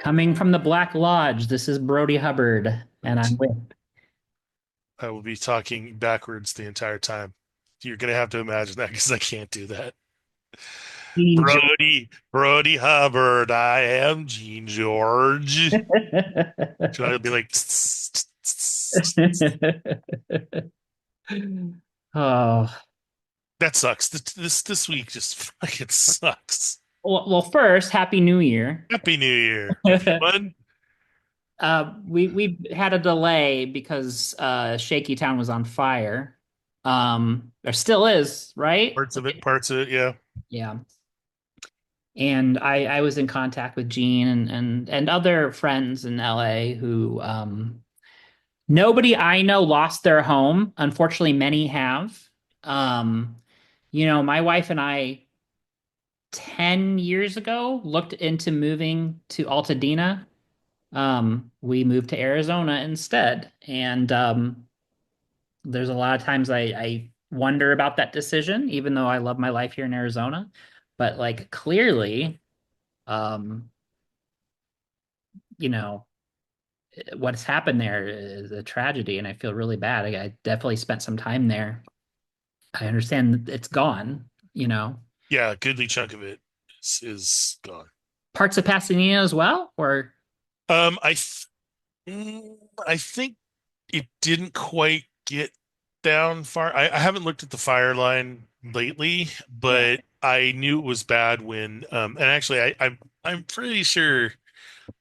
Coming from the Black Lodge, this is Brody Hubbard, and I'm with I will be talking backwards the entire time. You're gonna have to imagine that because I can't do that. Gene George. Brody Hubbard. I am Gene George. Should I be like, Oh, that sucks. This week just fucking sucks. well, first, Happy New Year. Happy New Year, everyone. We had a delay because Shaky Town was on fire. There still is, right? Parts of it, yeah. Yeah. And I was in contact with Gene and other friends in LA who nobody I know lost their home. Unfortunately, many have. Um, my wife and I 10 years ago looked into moving to Altadena. We moved to Arizona instead. And there's a lot of times I wonder about that decision, even though I love my life here in Arizona. But like clearly, um, you know, what's happened there is a tragedy, and I feel really bad. I definitely spent some time there. I understand that it's gone, Yeah, a goodly chunk of it is gone. parts of Pasadena as well, or Um, I th I think it didn't quite get down far. I haven't looked at the fire line lately, yeah. but I knew it was bad when and actually I'm pretty sure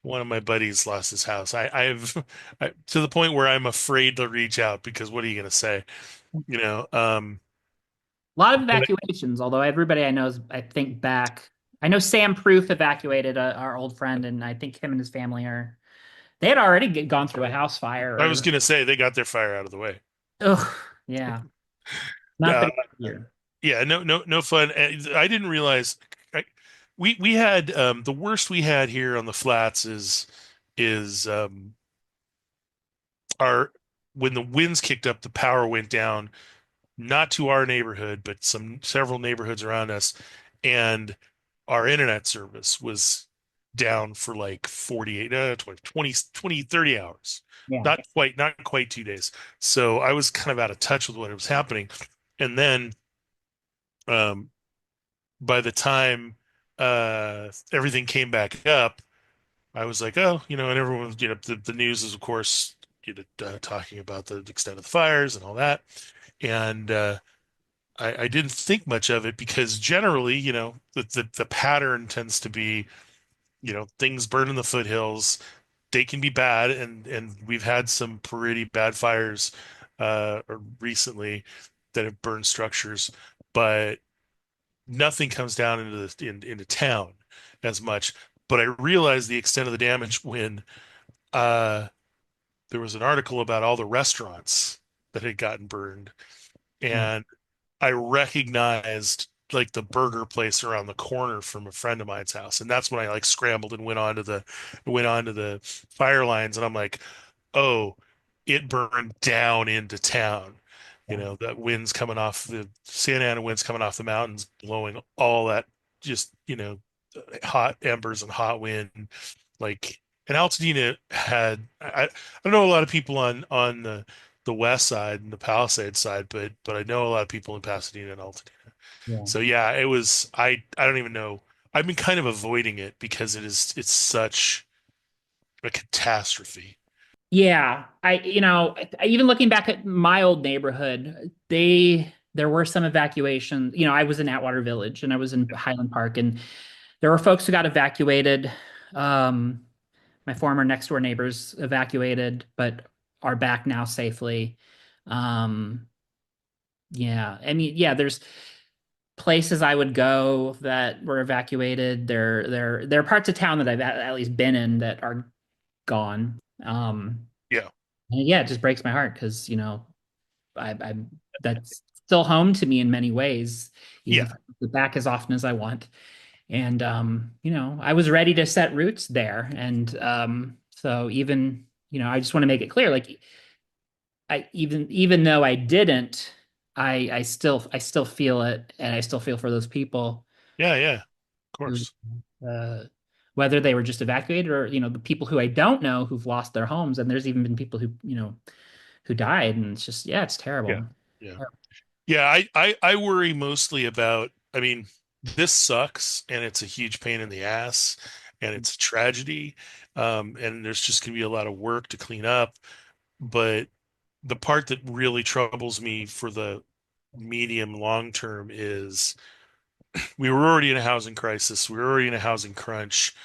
one of my buddies lost his house. To the point where I'm afraid to reach out because what are you gonna say? You know, A lot of but evacuations, although everybody I know is, I think back. I know Sam Proof evacuated our old friend, and I think him and his family they had already gone through a house fire I was or, gonna say they got their fire out of the way. ugh, yeah, not Uh, been here. yeah, no fun. I didn't realize I, we had the worst we had here on the flats is our when the winds kicked up, the power went down, not to our neighborhood, but several neighborhoods around us, and our internet service was down for like 48, 20, 30 hours. Yeah. Not quite 2 days. So I was kind of out of touch with what was happening. And then um by the time everything came back up, I was like, oh, and everyone, the news is of course, talking about the extent of the fires and all that. And I didn't think much of it because generally, the pattern tends to be, things burn in the foothills. They can be bad, and we've had some pretty bad fires recently that have burned structures, but nothing comes down into town as much. But I realized the extent of the damage when uh, there was an article about all the restaurants that had gotten burned, Mm. and I recognized like the burger place around the corner from a friend of mine's house, and that's when I like scrambled and went onto the fire lines, and I'm like, oh, it burned down into town. Yeah. That wind's coming off the Santa Ana winds coming off the mountains, blowing all that just, hot embers and hot wind. Like, and Altadena I don't know a lot of people on the west side and the Palisades side, but I know a lot of people in Pasadena and Altadena. Yeah. So yeah, it was I don't even know. I've been kind of avoiding it because it's such a catastrophe. Yeah, even looking back at my old neighborhood, there were some evacuations. I was in Atwater Village and I was in Highland Park, and there were folks who got evacuated. Um, my former next door neighbors evacuated, but are back now safely. Um, yeah, I mean, yeah, there's places I would go that were evacuated. There are parts of town that I've at least been in that are gone. Yeah. And yeah, it just breaks my heart because, I that's still home to me in many ways, even Yeah. if I don't go back as often as I want. And I was ready to set roots there. And so even, I just want to make it clear, like even though I didn't, I still feel it, and I still feel for those people Yeah, yeah. Of who course. uh whether they were just evacuated or, the people who I don't know who've lost their homes. And there's even been people who, who died. And it's just, yeah, it's Yeah. terrible. Yeah. Yeah, I worry mostly about, I mean, this sucks and it's a huge pain in the ass and it's a tragedy. And there's just gonna be a lot of work to clean up. But the part that really troubles me for the medium long term is we were already in a housing crisis. We were already in a housing crunch.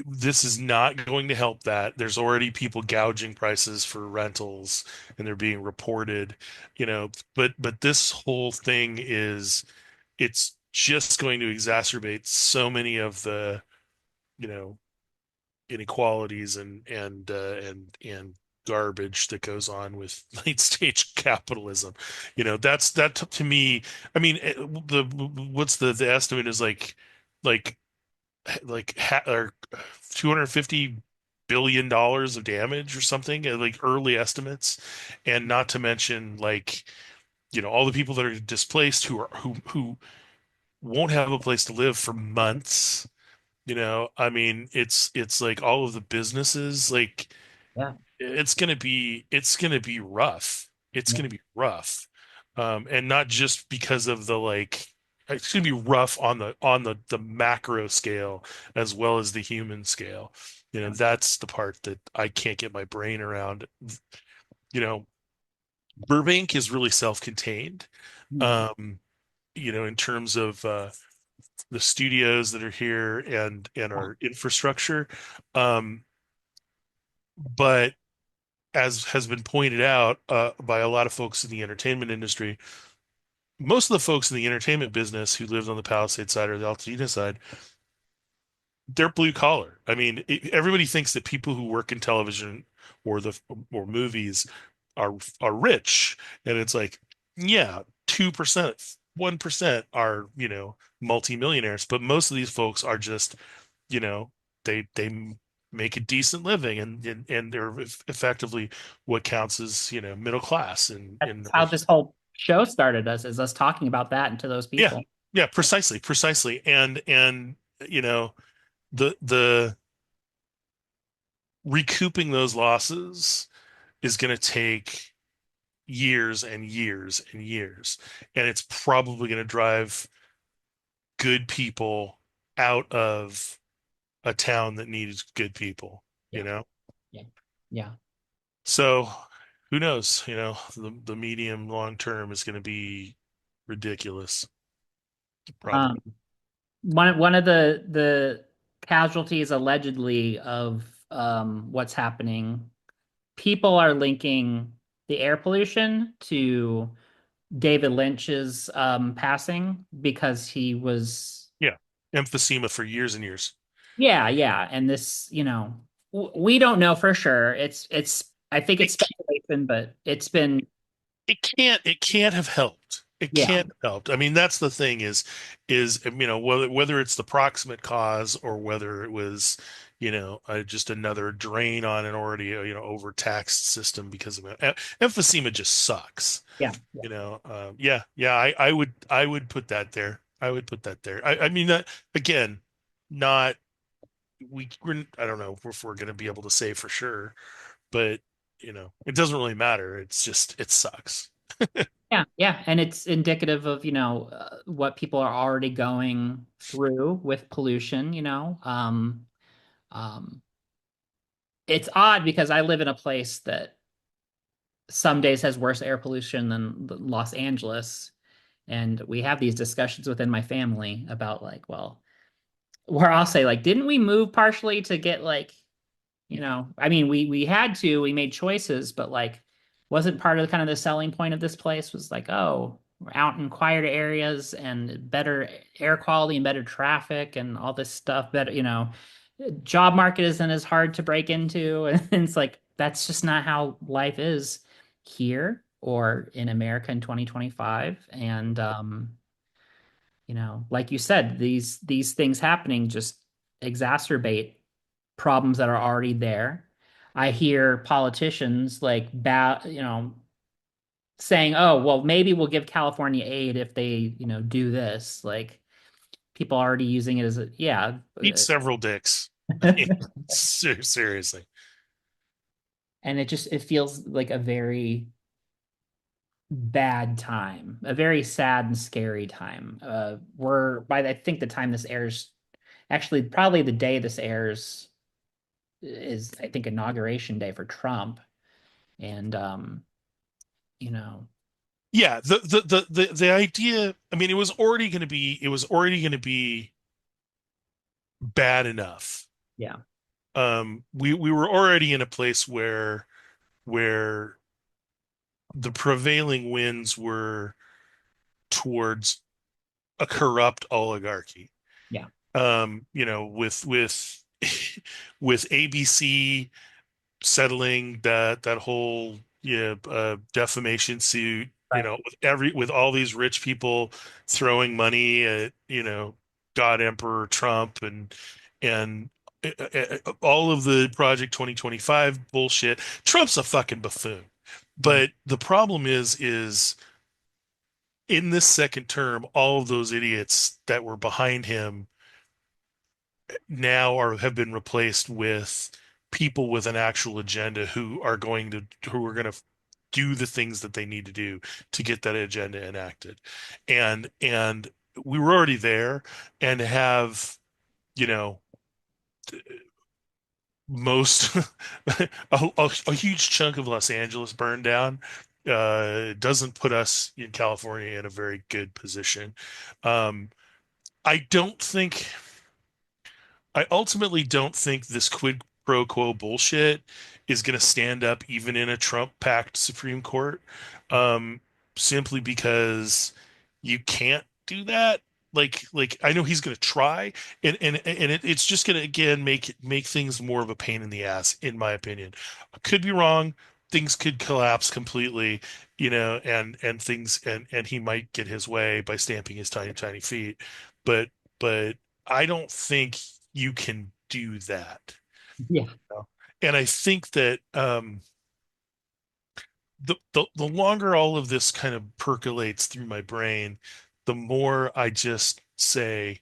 This is not going to help that. There's already people gouging prices for rentals and they're being reported, but this whole thing is it's just going to exacerbate so many of the, you know, inequalities and garbage that goes on with late stage capitalism. That's that to me. I mean, the what's the estimate is like or $250 billion of damage or something, like early estimates, and not to mention like all the people that are displaced who won't have a place to live for months. I mean, it's like all of the businesses, like Yeah. it's gonna be rough. It's Yeah. gonna be rough, and not just because of the like. It's gonna be rough on the macro scale as well as the human scale. That's the part that I can't get my brain around. You know, Burbank is really self-contained, Mm. um, in terms of the studios that are here and Yeah. our infrastructure. Um, but as has been pointed out by a lot of folks in the entertainment industry, most of the folks in the entertainment business who lived on the Palisade side or the Altadena side, they're blue collar. I mean, everybody thinks that people who work in television or the or movies are rich, and it's like, yeah, 2%, 1% are multimillionaires, but most of these folks are just you know they make a decent living and they're effectively what counts as middle class in That's how this whole show started us, is us talking about that and to those yeah, people. yeah, precisely, and you know the recouping those losses is going to take years and years and years, and it's probably going to drive good people out of a town that needs good people you Yeah. know Yeah. Yeah. So who knows? The medium long term is going to be ridiculous, Um, probably. one of the casualties allegedly of what's happening, people are linking the air pollution to David Lynch's passing because he was, Yeah. Emphysema for years and years. yeah, yeah. And this, we don't know for sure. I think it's It speculation, but it's been, it can't have helped. It yeah, can't have helped. I mean, that's the thing is whether it's the proximate cause or whether it was just another drain on an already overtaxed system because of it. Emphysema just sucks. yeah, Yeah, I would put that there. I would put that there. I mean that again, not I don't know if we're going to be able to say for sure, but it doesn't really matter. It's just it sucks. yeah, yeah. And it's indicative of, what people are already going through with pollution, um, it's odd because I live in a place that some days has worse air pollution than Los Angeles. And we have these discussions within my family about like, well, where I'll say like, didn't we move partially to get like, I mean, we had to, we made choices, but like, wasn't part of kind of the selling point of this place was like, oh, we're out in quieter areas and better air quality and better traffic and all this stuff. Better, job market isn't as hard to break into, and it's like that's just not how life is here or in America in 2025. And like you said, these things happening just exacerbate problems that are already there. I hear politicians like saying, "Oh, well, maybe we'll give California aid if they, do this." Like, people already using it as a, yeah. Eat several dicks. Seriously. And it feels like a very bad time, a very sad and scary time. We're by I think the time this airs, actually probably the day this airs is I think inauguration day for Trump, and you know, Yeah, the idea, I mean, it was already going to be bad enough. yeah, We were already in a place where the prevailing winds were towards a corrupt oligarchy. yeah, With with ABC settling that whole, defamation suit, right, with all these rich people throwing money at, God Emperor Trump, and all of the Project 2025 bullshit. Trump's a fucking buffoon. yeah, But the problem is in this second term, all of those idiots that were behind him now have been replaced with people with an actual agenda who are going to do the things that they need to do to get that agenda enacted. And we were already there, and have, you know most a huge chunk of Los Angeles burned down doesn't put us in California in a very good position. Um, I don't think I ultimately don't think this quid pro quo bullshit is going to stand up even in a Trump-packed Supreme Court, um, simply because you can't do that. Like I know he's going to try, and it's just going to again make things more of a pain in the ass, in my opinion. I could be wrong. Things could collapse completely, and things and he might get his way by stamping his tiny tiny feet, but I don't think you can do that. yeah, You know? And I think that the longer all of this kind of percolates through my brain, the more I just say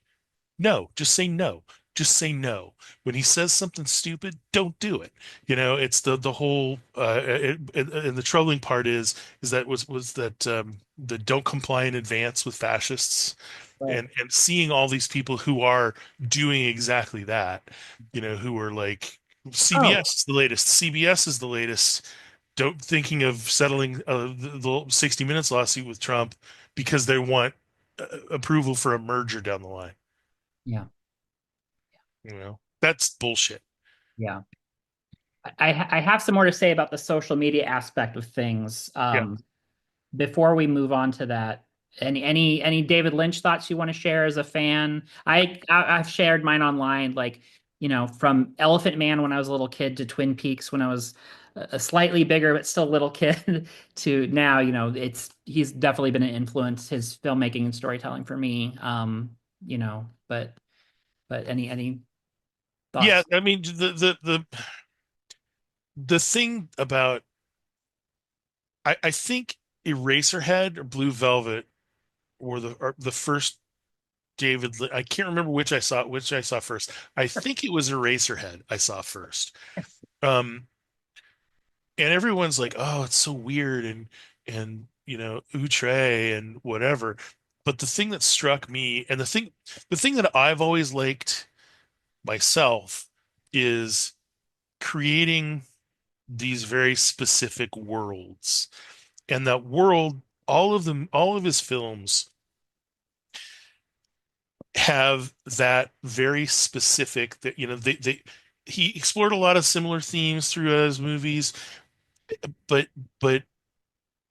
no. Just say no. Just say no. When he says something stupid, don't do it. It's the whole and the troubling part is that was that the don't comply in advance with fascists, right, and seeing all these people who are doing exactly that, who are like oh CBS is the latest. CBS is the latest. Don't thinking of settling the 60 Minutes lawsuit with Trump because they want approval for a merger down the line. yeah, That's bullshit. yeah. I have some more to say about the social media aspect of things. Yeah. Before we move on to that, any David Lynch thoughts you want to share as a fan? I've shared mine online, like from Elephant Man when I was a little kid to Twin Peaks when I was a slightly bigger but still little kid to now. He's definitely been an influence, his filmmaking and storytelling for me. But any Yeah, thoughts? I mean, the thing about, I think Eraserhead or Blue Velvet were the first I can't remember which I saw first. I think it was Eraserhead I saw first. Um and everyone's like, "Oh, it's so weird," and outre and whatever. But the thing that struck me, and the thing that I've always liked myself, is creating these very specific worlds. And that world, all of his films have that very specific, that he explored a lot of similar themes through his movies, but but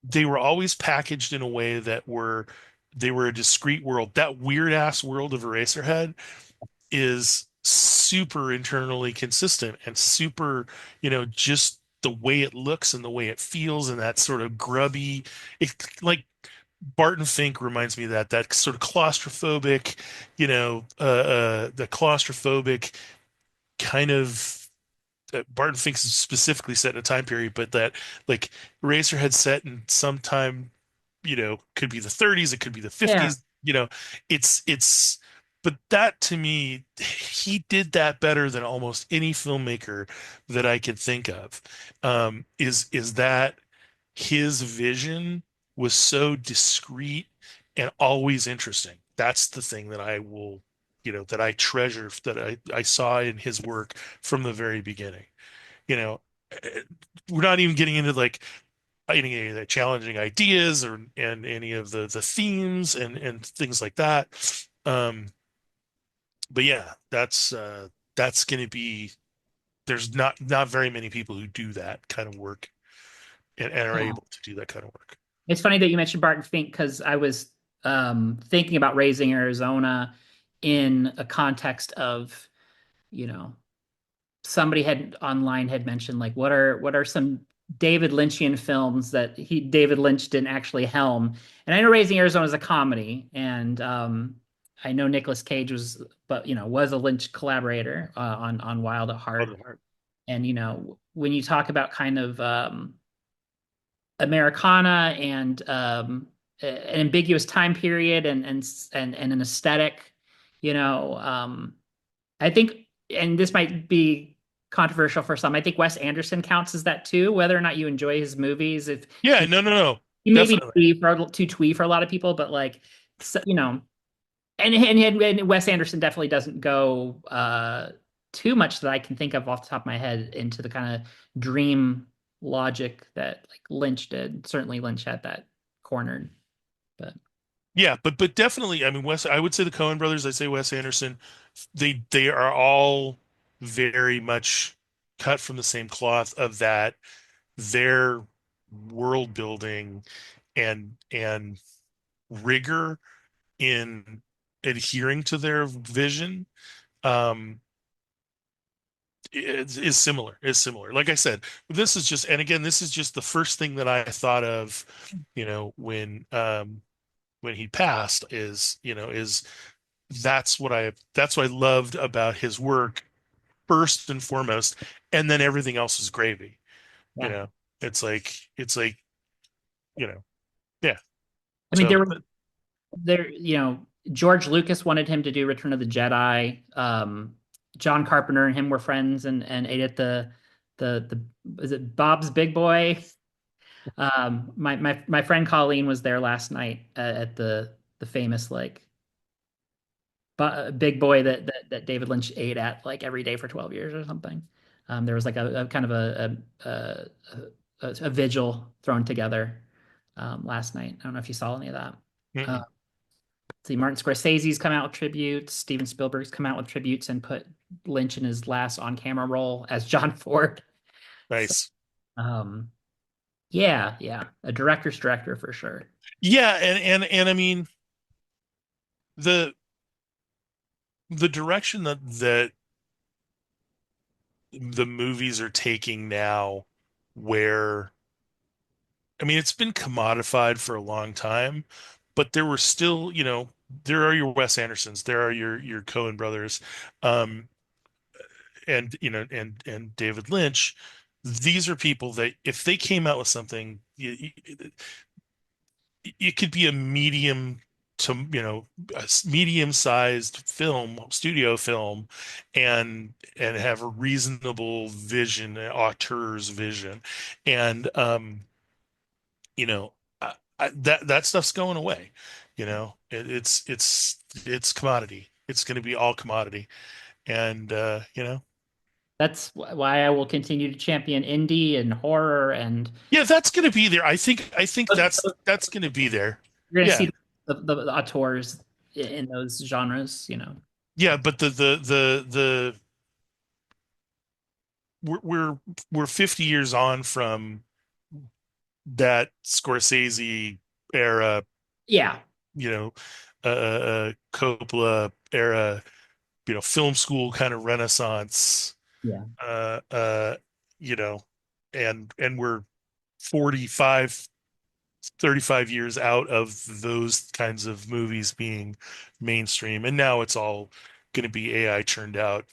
they were always packaged in a way that they were a discrete world. That weird ass world of Eraserhead is super internally consistent and super, just the way it looks and the way it feels, and that sort of grubby, like Barton Fink reminds me of that sort of claustrophobic, the claustrophobic kind of. Barton Fink's specifically set in a time period, but that, like, Eraserhead set in some time, could be the 30s, it could be the Yeah, 50s. It's but that to me, he did that better than almost any filmmaker that I could think of. Is that his vision was so discreet and always interesting. That's the thing that I will, that I treasure, that I saw in his work from the very beginning. You know, eh, we're not even getting into like any of the challenging ideas or and any of the themes and things like that. Um, but yeah, that's going to be there's not very many people who do that kind of work and are Yeah. able to do that kind of work. It's funny that you mentioned Barton Fink because I was thinking about Raising Arizona in a context of, you know, somebody had online had mentioned like what are some David Lynchian films that David Lynch didn't actually helm. And I know Raising Arizona is a comedy, and I know Nicolas Cage was, but was a Lynch collaborator on Wild at Heart. And when you talk about kind of Americana and an ambiguous time period and an aesthetic, you know, I think, and this might be controversial for some. I think Wes Anderson counts as that too. Whether or not you enjoy his movies, if Yeah, no, no, no, he may be definitely. too twee for a lot of people, but like, so, and Wes Anderson definitely doesn't go too much that I can think of off the top of my head into the kind of dream logic that like Lynch did. Certainly Lynch had that cornered, but Yeah, but definitely, I mean, I would say the Coen brothers, I say Wes Anderson, they are all very much cut from the same cloth of that their world building and rigor in adhering to their vision um is similar like I said, this is just, and again, this is just the first thing that I thought of, when he passed, is that's what I loved about his work first and foremost, and then everything else is gravy. you yeah. know it's like, you know yeah. I mean, So George Lucas wanted him to do Return of the Jedi. John Carpenter and him were friends and ate at the is it Bob's Big Boy? My friend Colleen was there last night at the famous like Big Boy that David Lynch ate at like every day for 12 years or something. There was like a kind of a vigil thrown together last night. I don't know if you saw any of that. Uh, mm-mm. see, Martin Scorsese's come out with tributes. Steven Spielberg's come out with tributes and put Lynch in his last on-camera role as John Ford. So, Nice. um, yeah, yeah, a director's director for sure. Yeah, and I mean, the the direction that the movies are taking now, where I mean, it's been commodified for a long time, but there were still, there are your Wes Andersons, there are your Coen brothers, um, and and David Lynch. These are people that if they came out with something, it could be a medium to, a medium-sized film, studio film, and have a reasonable vision, an auteur's vision, and you know, that stuff's going away. It's commodity. It's going to be all commodity, and That's why I will continue to champion indie and horror, and yeah, that's going to be there. I think those- that's going to be there. you're going to Yeah, see the auteurs in those genres. yeah, but the we're 50 years on from that Scorsese era, Yeah, you know, Coppola era, film school kind of renaissance, yeah. uh, uh, you know, and we're 45, 35 years out of those kinds of movies being mainstream, and now it's all going to be AI churned out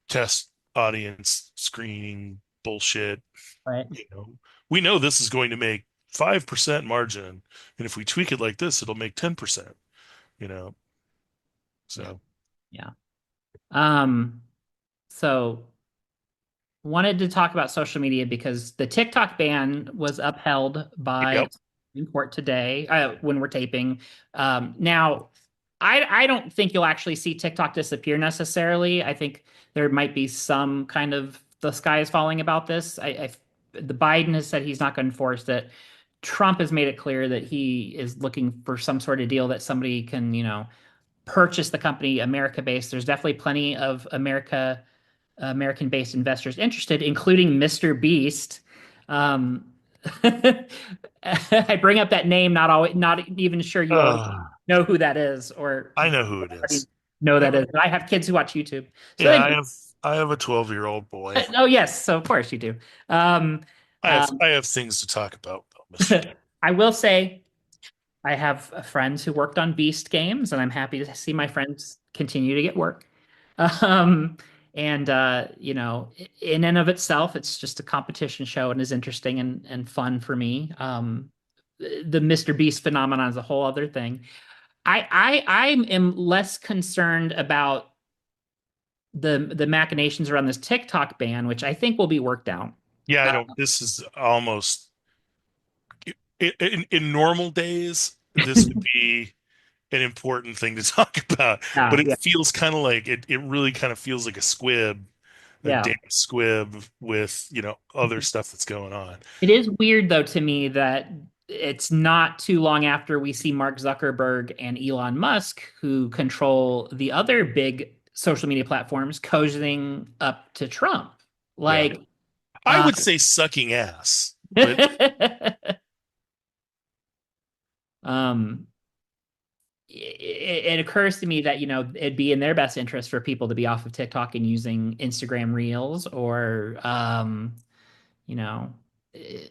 test audience screening bullshit. Right. you know we know this is going to make 5% margin, and if we tweak it like this, it'll make 10%. you know Yeah. So Yeah. Um, so wanted to talk about social media because the TikTok ban was upheld by yep. the Supreme Court today, when we're taping. Now, I don't think you'll actually see TikTok disappear necessarily. I think there might be some kind of the sky is falling about this. The Biden has said he's not going to enforce it. Trump has made it clear that he is looking for some sort of deal that somebody can, purchase the company America based. There's definitely plenty of American based investors interested, including Mr. Beast. Um, I bring up that name, not even sure you already Uh, know who that is, or I know who it already is. know I, that is. I have kids who watch YouTube. So yeah, anyway, I have a 12-year-old boy. oh yes, so of course you do. Um, um, I have things to talk about, Mr. D. I will say I have friends who worked on Beast games, and I'm happy to see my friends continue to get work. Um, and in and of itself, it's just a competition show and is interesting and fun for me. The Mr. Beast phenomenon is a whole other thing. I am less concerned about the machinations around this TikTok ban, which I think will be worked out. Yeah, I Uh, don't. This is almost in normal days, this would be an important thing to talk about, but it yeah, feels kind of like it really kind of feels like a squib, a yeah. damn squib with, other stuff that's going on. It is weird though to me that it's not too long after we see Mark Zuckerberg and Elon Musk, who control the other big social media platforms, cozying up to Trump. Yeah. Like, I uh, would say sucking ass, but um, it occurs to me that, it'd be in their best interest for people to be off of TikTok and using Instagram Reels or, you know, eh,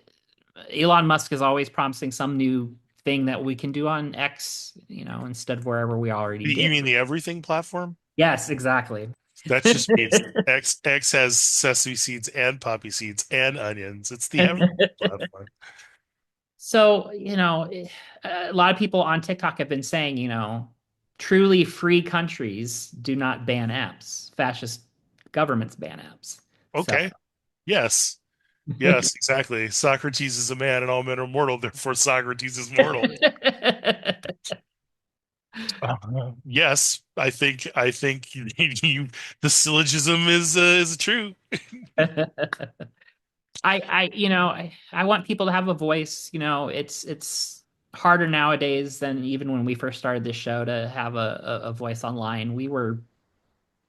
Elon Musk is always promising some new thing that we can do on X, instead of wherever we already you did. mean the everything platform? Yes, exactly. That just means X has sesame seeds and poppy seeds and onions. It's the everything platform. So, a lot of people on TikTok have been saying, truly free countries do not ban apps. Fascist governments ban apps. So, Okay. Yes. Yes, exactly. Socrates is a man and all men are mortal, therefore Socrates is mortal. Yes, I think the syllogism is true. I want people to have a voice. It's harder nowadays than even when we first started this show to have a voice online. We were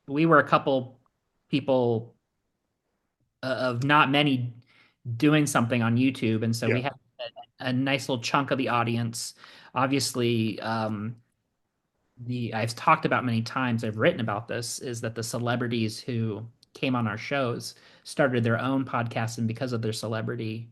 a couple people, of not many, doing something on YouTube, and so we Yeah. had a nice little chunk of the audience. Obviously, the I've talked about many times, I've written about this, is that the celebrities who came on our shows started their own podcasts, and because of their celebrity,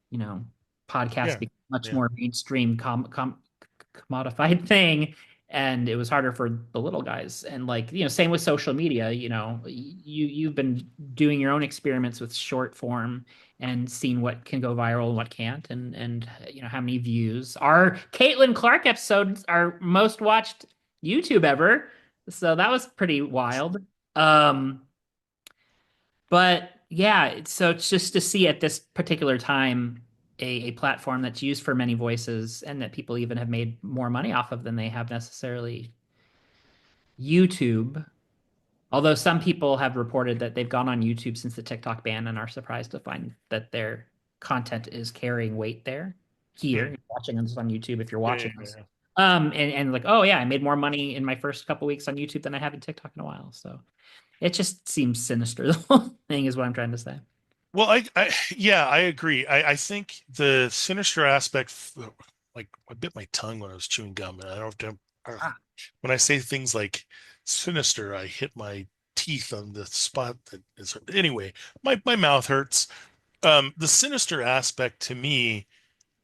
you know, podcasts Yeah. become much Yeah. more mainstream, commodified thing, and it was harder for the little guys. And like, same with social media. You've been doing your own experiments with short form and seeing what can go viral and what can't, and how many views. Our Caitlin Clark episodes are most watched YouTube ever, so that was pretty wild. Um, but yeah, so it's just to see at this particular time a platform that's used for many voices and that people even have made more money off of than they have necessarily YouTube. Although some people have reported that they've gone on YouTube since the TikTok ban and are surprised to find that their content is carrying weight there. Here, Hmm. you're watching us on YouTube if you're Yeah, watching yeah, us. yeah. And like, oh yeah, I made more money in my first couple weeks on YouTube than I have in TikTok in a while. So it just seems sinister. The whole thing is what I'm trying to say. Well, yeah, I agree. I think the sinister aspect, like I bit my tongue when I was chewing gum, and I don't have to. When I say things like sinister, I hit my teeth on the spot that is. Anyway, my mouth hurts. The sinister aspect to me,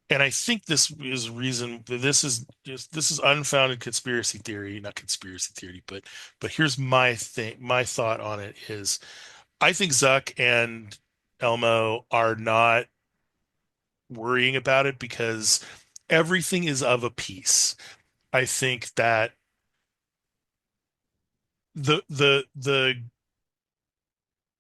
and I think this is reason. This is unfounded conspiracy theory, not conspiracy theory, but here's my thing. My thought on it is I think Zuck and Elmo are not worrying about it because everything is of a piece. I think that the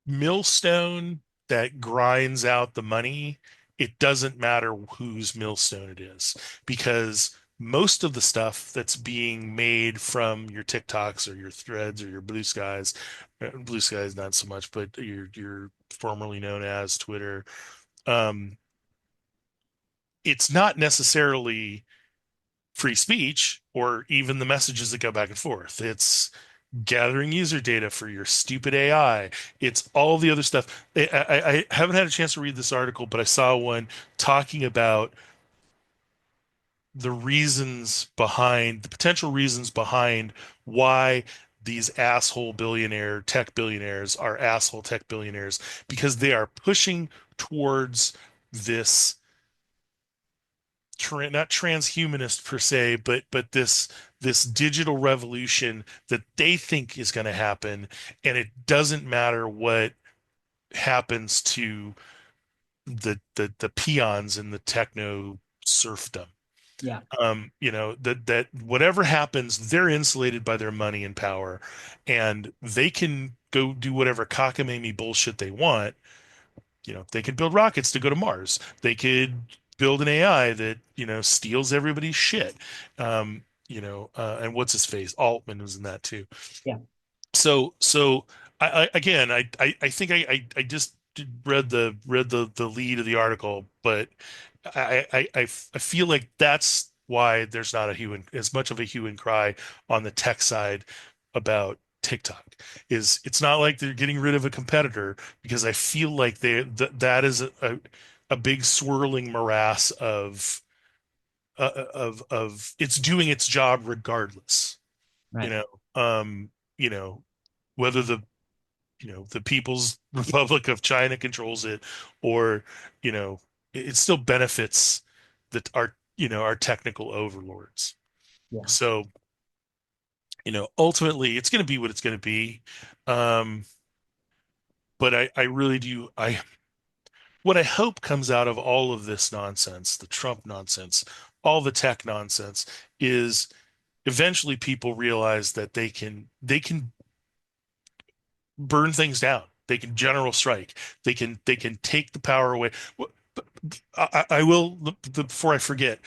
millstone that grinds out the money, it doesn't matter whose millstone it is, because most of the stuff that's being made from your TikToks or your Threads or your Blue Skies not so much, but your formerly known as Twitter, um, it's not necessarily free speech or even the messages that go back and forth. It's gathering user data for your stupid AI. It's all the other stuff. I haven't had a chance to read this article, but I saw one talking about the potential reasons behind why these asshole tech billionaires are asshole tech billionaires, because they are pushing towards this not transhumanist per se, but this digital revolution that they think is going to happen, and it doesn't matter what happens to the peons in the techno serfdom. Yeah. That whatever happens, they're insulated by their money and power, and they can go do whatever cockamamie bullshit they want. They could build rockets to go to Mars. They could build an AI that, steals everybody's shit. And what's his face? Altman was in that too. Yeah. So again, I think I just read the lead of the article, but I feel like that's why there's not a hue and as much of a hue and cry on the tech side about TikTok. It's not like they're getting rid of a competitor, because I feel like that is a big swirling morass of it's doing its job regardless. You Right. know, um, you know, whether the People's Republic of China controls it, or it still benefits our technical overlords. Yeah. So ultimately it's going to be what it's going to be. um but I really do, I what I hope comes out of all of this nonsense, the Trump nonsense, all the tech nonsense, is eventually people realize that they can burn things down. They can general strike. They can take the power away. I will, before I forget,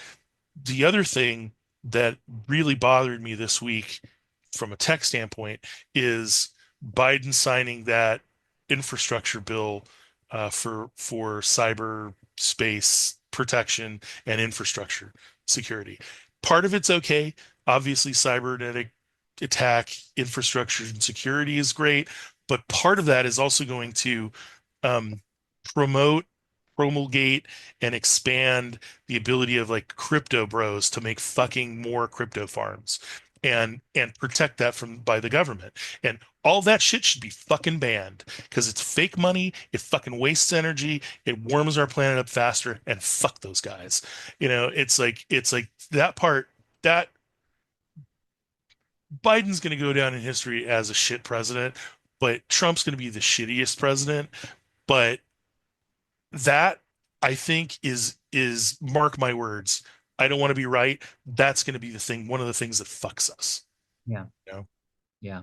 the other thing that really bothered me this week from a tech standpoint is Biden signing that infrastructure bill for cyber space protection and infrastructure security. Part of it's okay. Obviously, cybernetic attack infrastructure and security is great, but part of that is also going to um, promote, promulgate, and expand the ability of like crypto bros to make fucking more crypto farms and protect that from by the government. And all that shit should be fucking banned, because it's fake money, it fucking wastes energy, it warms our planet up faster, and fuck those guys. It's like that part that Biden's going to go down in history as a shit president, but Trump's going to be the shittiest president. But that, I think, is mark my words. I don't want to be right. That's going to be the thing, one of the things that fucks us. Yeah. You know? Yeah.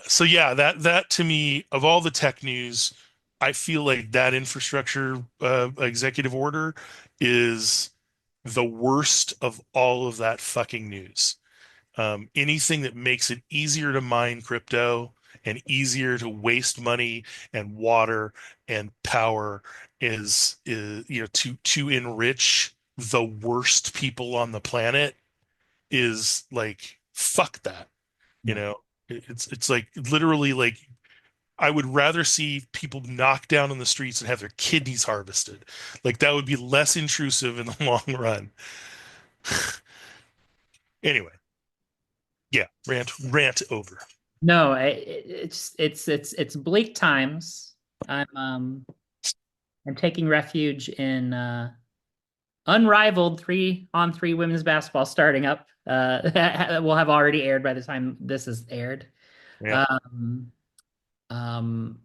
So yeah, that to me, of all the tech news, I feel like that infrastructure executive order is the worst of all of that fucking news. Anything that makes it easier to mine crypto and easier to waste money and water and power is to enrich the worst people on the planet, is like fuck that. You Yeah. know, it's like literally like I would rather see people knocked down in the streets and have their kidneys harvested. Like that would be less intrusive in the long run. Anyway, yeah, rant over. No, it's bleak times. I'm taking refuge in unrivaled 3-on-3 women's basketball starting up. Will have already aired by the time this is aired. Yeah. Um, um,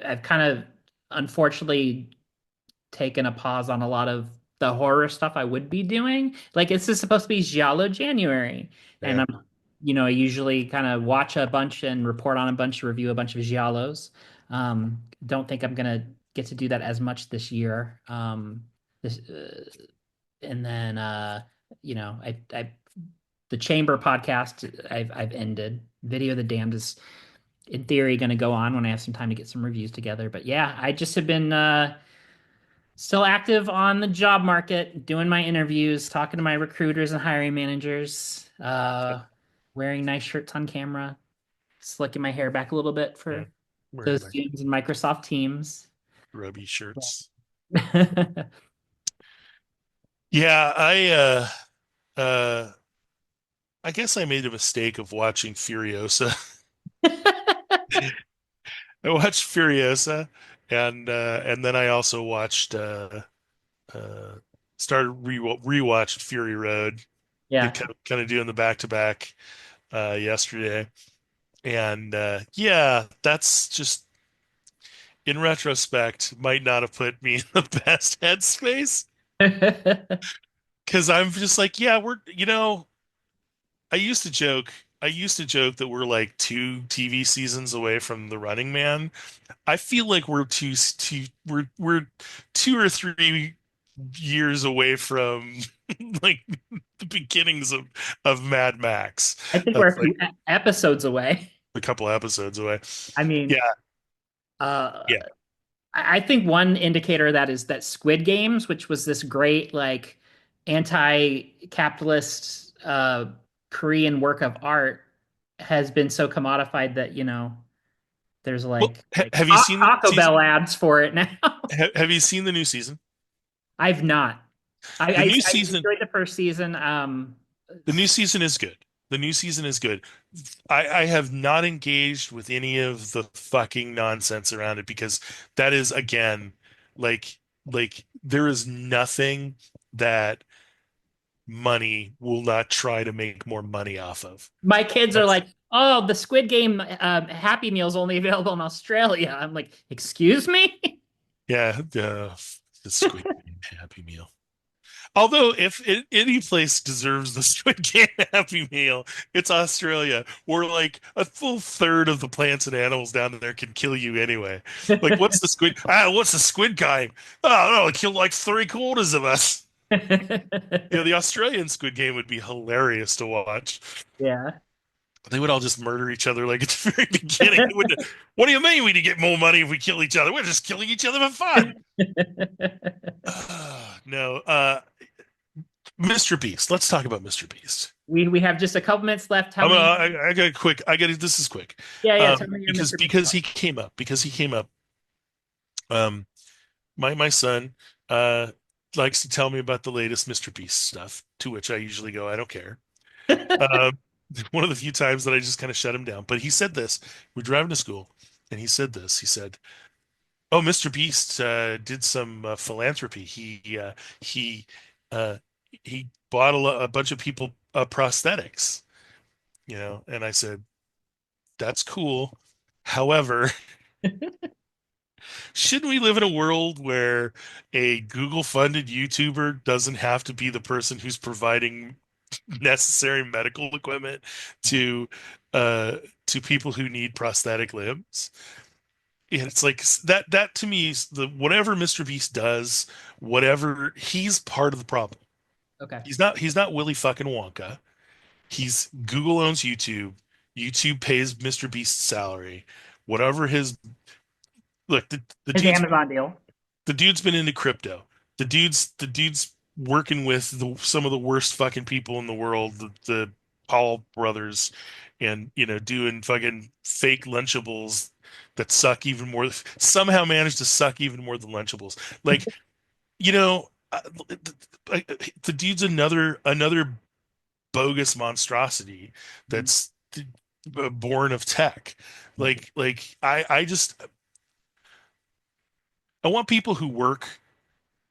I've kind of unfortunately taken a pause on a lot of the horror stuff I would be doing. Like this is supposed to be Giallo January, and Yeah. I usually kind of watch a bunch and report on a bunch, review a bunch of giallos. Don't think I'm gonna get to do that as much this year. This, and then I the Chamber podcast I've ended. Video of the Damned is in theory going to go on when I have some time to get some reviews together. But yeah, I just have been still active on the job market, doing my interviews, talking to my recruiters and hiring managers, wearing nice shirts on camera, slicking my hair back a little bit Yeah, for wearing those my students in Microsoft Teams. grubby shirts. Yeah, uh I guess I made a mistake of watching Furiosa. I watched Furiosa, and then I also watched uh started rewatched Fury Road. It Yeah. kind of doing the back to back yesterday. And yeah, that's just in retrospect might not have put me in the best headspace because I'm just like, yeah, I used to joke. I used to joke that we're like two TV seasons away from The Running Man. I feel like we're 2 or 3 years away from like the beginnings of Mad Max. I think we're That's a like few episodes away. a couple episodes away. I Yeah, mean, uh, yeah. I think one indicator of that is that Squid Games, which was this great like anti-capitalist Korean work of art, has been so commodified that there's Well, like have you seen the Taco season? Bell ads for it now. Have you seen the new season? I've not. I, The I new I season, enjoyed the first season. the new season is good. The new season is good. I have not engaged with any of the fucking nonsense around it because that is again like there is nothing that money will not try to make more money off of. My kids are That's like, "Oh, the Squid Game Happy Meal is only available in Australia." I'm like, "Excuse me?" yeah, the Squid Game Happy Meal. Although, if any place deserves the Squid Game Happy Meal, it's Australia, where like a full third of the plants and animals down there can kill you anyway. Like, what's the squid game? Oh, no, it killed like 3/4 of us. The Australian Squid Game would be hilarious to watch. Yeah. They would all just murder each other like at the very beginning. What do you mean we need to get more money if we kill each other? We're just killing each other for fun. No, Mr. Beast. Let's talk about Mr. Beast. We have just a couple minutes left. Tell me. I got quick. I got it. This is quick. Yeah, yeah. Tell me your Because Mr. Beast thought. he came up. Um, my son likes to tell me about the latest Mr. Beast stuff, to which I usually go, I don't care. Um, one of the few times that I just kind of shut him down. But he said this. We're driving to school, and he said this. He said, "Oh, Mr. Beast did some philanthropy. He uh, he bought a bunch of people prosthetics." And I said, that's cool. However, shouldn't we live in a world where a Google funded YouTuber doesn't have to be the person who's providing necessary medical equipment to uh to people who need prosthetic limbs? And it's like that to me is the whatever Mr. Beast does, whatever he's part of the problem. Okay. He's not Willy fucking Wonka. He's Google owns YouTube. YouTube pays Mr. Beast's salary. Whatever his look, the His dude's Amazon deal. the dude's been into crypto. The dude's working with some of the worst fucking people in the world, the Paul brothers, and doing fucking fake Lunchables that suck even more. Somehow managed to suck even more than Lunchables. Like you know, the dude's another bogus monstrosity that's born of tech. I want people who work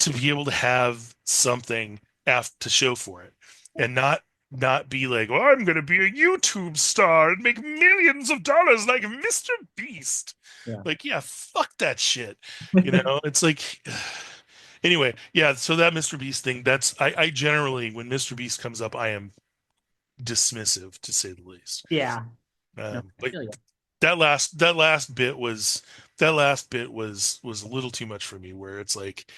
to be able to have something to show for it, and not be like, "Oh, I'm going to be a YouTube star and make millions of dollars like Mr. Beast." Yeah. Like, yeah, fuck that shit. It's like anyway, yeah, so that Mr. Beast thing, I generally when Mr. Beast comes up, I am dismissive, to say the least. Yeah. No, I But feel you. that last bit was a little too much for me, where it's like,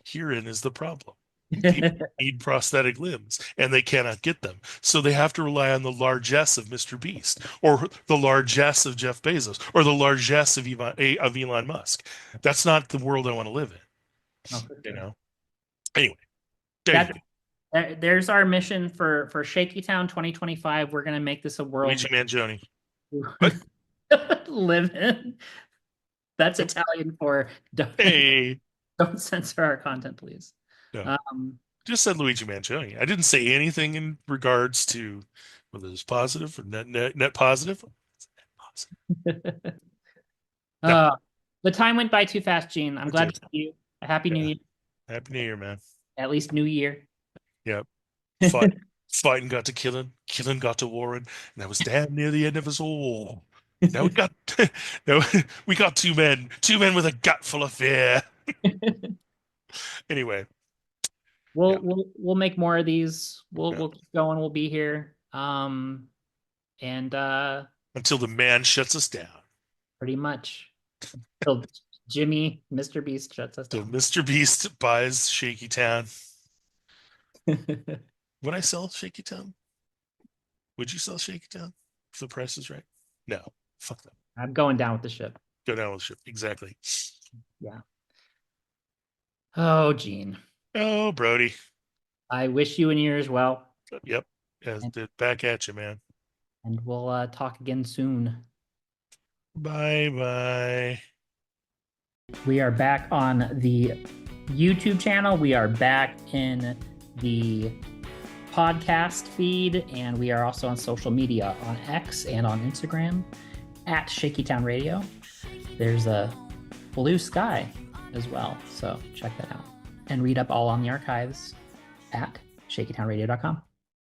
herein is the problem. People need prosthetic limbs and they cannot get them. So they have to rely on the largesse of Mr. Beast, or the largesse of Jeff Bezos, or the largesse of Elon Musk. That's not the world I want to live in, No, for you sure. know? Anyway, there you That go. there's our mission for Shaky Town 2025. We're gonna make this a world Luigi Mangione. What? that live in. That's Italian for Hey. don't censor our content, please. No, Um, just said Luigi Mangione. I didn't say anything in regards to whether it's positive or net positive. No, uh, the time went by too fast, Gene. I'm it glad did. to see you. A happy New Yeah. Year, Happy New Year, man. at least New Year. Yep. Fighting got to killing got to Warren, and that was damn near the end of us all. Now we got now we got two men with a gut full of fear. Anyway, yeah. We'll make more of these. Yeah. We'll keep going. We'll be here. And Until the man shuts us down. pretty much till Jimmy, Mr. Beast shuts us So down. Mr. Beast buys Shaky Town. Would I sell Shaky Town? Would you sell Shaky Town if the price is right? No. Fuck them. I'm going down with the ship. Go down with the ship. Exactly. Yeah. Oh, Gene. Oh, Brody. I wish you and yours well, Yep. and, Back at you, man. and we'll talk again soon. Bye bye. We are back on the YouTube channel. We are back in the podcast feed, and we are also on social media on X and on Instagram at Shaky Town Radio. There's a blue sky as well, so check that out and read up all on the archives at shakytownradio.com.